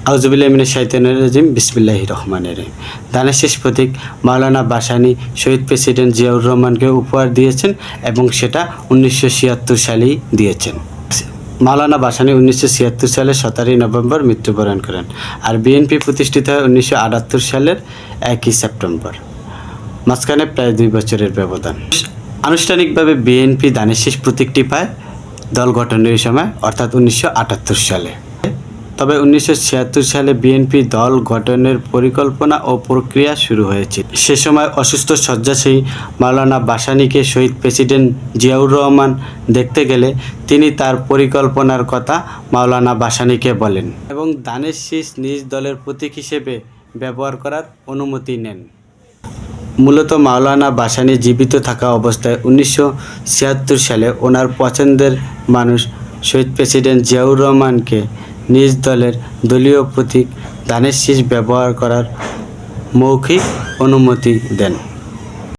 আউযুবিল্লাহি মিনাশ শাইতানির রাজিম বিসমিল্লাহির রহমানির রহিম। দানের শেষ প্রতীক মাওলানা ভাসানী শহীদ প্রেসিডেন্ট জিয়াউর রহমানকে উপহার দিয়েছেন এবং সেটা 1976 সালেই দিয়েছেন। মাওলানা ভাসানী 1976 সালের 17 নভেম্বর মৃত্যুবরণ করেন, আর বিএনপি প্রতিষ্ঠিত হয় 1978 সালের 1 সেপ্টেম্বর। মাঝখানে প্রায় 2 বছরের ব্যবধান। আনুষ্ঠানিকভাবে বিএনপি দানের শেষ প্রতীকটি পায় দল গঠনের সময়, অর্থাৎ 1978 সালে। তবে 1976 সালে বিএনপি দল গঠনের পরিকল্পনা ও প্রক্রিয়া শুরু হয়েছিল। সে সময় অসুস্থ শয্যাশায়ী মাওলানা ভাসানীকে শহীদ প্রেসিডেন্ট জিয়াউর রহমান দেখতে গেলে তিনি তার পরিকল্পনার কথা মাওলানা ভাসানীকে বলেন এবং দানের শীষ নিজ দলের প্রতীক হিসেবে ব্যবহার করার অনুমতি নেন। মূলত মাওলানা ভাসানী জীবিত থাকা অবস্থায় 1976 সালে ওনার পছন্দের মানুষ শহীদ প্রেসিডেন্ট জিয়াউর রহমানকে নিজ দলের দলীয় প্রতীক দানের শীষ ব্যবহার করার মৌখিক অনুমতি দেন।